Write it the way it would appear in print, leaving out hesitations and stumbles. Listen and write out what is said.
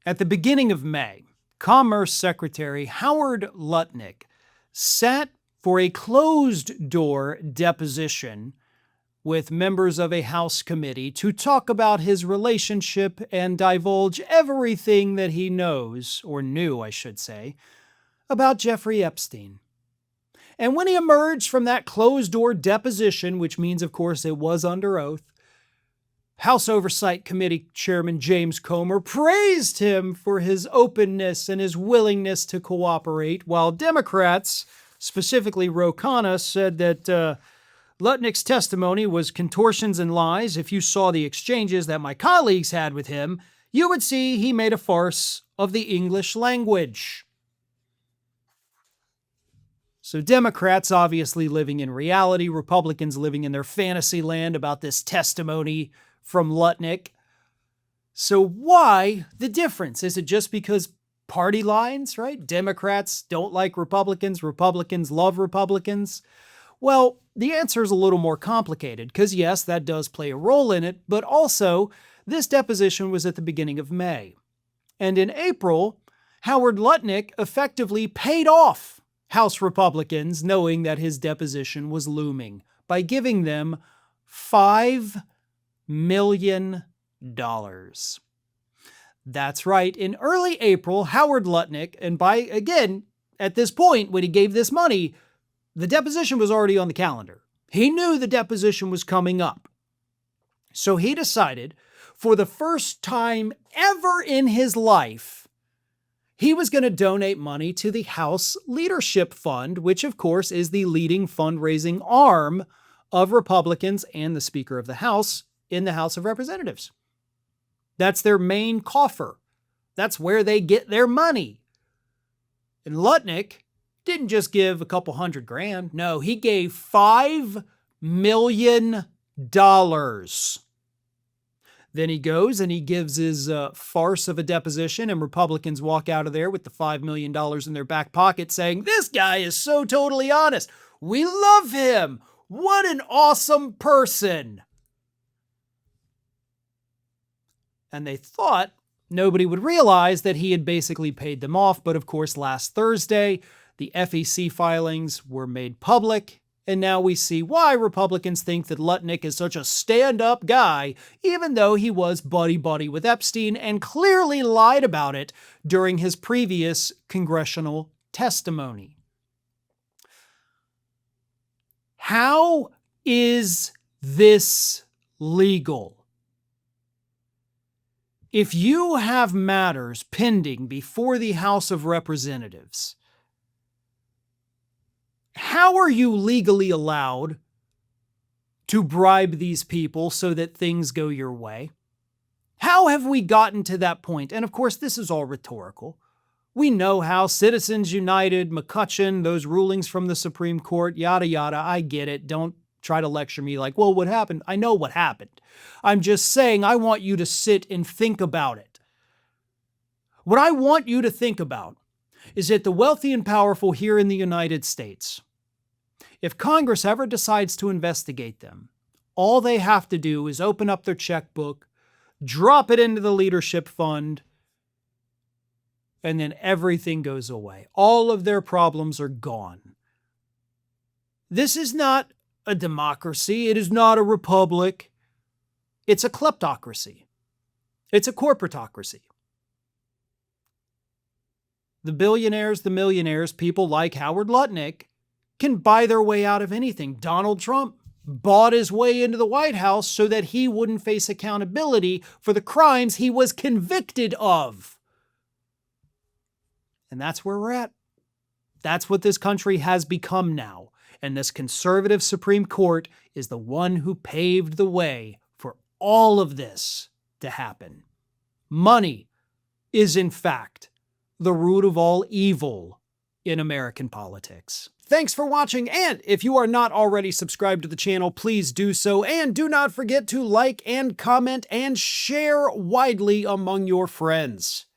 At the beginning of May, Commerce Secretary Howard Lutnick sat for a closed-door deposition with members of a House committee to talk about his relationship and divulge everything that he knows, or knew, I should say, about Jeffrey Epstein. And when he emerged from that closed-door deposition, which means, of course, it was under oath, House Oversight Committee Chairman James Comer praised him for his openness and his willingness to cooperate, while Democrats, specifically Ro Khanna, said that Lutnick's testimony was contortions and lies. If you saw the exchanges that my colleagues had with him, you would see he made a farce of the English language. So Democrats obviously living in reality, Republicans living in their fantasy land about this testimony from Lutnick. So why the difference? Is it just because party lines, right? Democrats don't like Republicans, Republicans love Republicans. Well, the answer is a little more complicated because yes, that does play a role in it, but also this deposition was at the beginning of May. And in April, Howard Lutnick effectively paid off House Republicans knowing that his deposition was looming by giving them $5 million. That's right. In early April, Howard Lutnick, and at this point, when he gave this money, the deposition was already on the calendar. He knew the deposition was coming up. So he decided, for the first time ever in his life, he was going to donate money to the House Leadership Fund, which of course is the leading fundraising arm of Republicans and the Speaker of the House in the House of Representatives. That's their main coffer. That's where they get their money. And Lutnick didn't just give a couple $100,000. No, he gave $5 million. Then he goes and he gives his farce of a deposition, and Republicans walk out of there with the $5 million in their back pocket saying, "This guy is so totally honest. We love him. What an awesome person." And they thought nobody would realize that he had basically paid them off. But of course, last Thursday, the FEC filings were made public. And now we see why Republicans think that Lutnick is such a stand-up guy, even though he was buddy-buddy with Epstein and clearly lied about it during his previous congressional testimony. How is this legal? If you have matters pending before the House of Representatives, how are you legally allowed to bribe these people so that things go your way? How have we gotten to that point? And of course, this is all rhetorical. We know how Citizens United, McCutcheon, those rulings from the Supreme Court, yada, yada. I get it. Don't try to lecture me like, well, what happened? I know what happened. I'm just saying I want you to sit and think about it. What I want you to think about is that the wealthy and powerful here in the United States, if Congress ever decides to investigate them, all they have to do is open up their checkbook, drop it into the leadership fund, and then everything goes away. All of their problems are gone. This is not a democracy. It is not a republic. It's a kleptocracy. It's a corporatocracy. The billionaires, the millionaires, people like Howard Lutnick can buy their way out of anything. Donald Trump bought his way into the White House so that he wouldn't face accountability for the crimes he was convicted of. And that's where we're at. That's what this country has become now. And this conservative Supreme Court is the one who paved the way for all of this to happen. Money is, in fact, the root of all evil in American politics. Thanks for watching, and if you are not already subscribed to the channel, please do so, and do not forget to like and comment and share widely among your friends.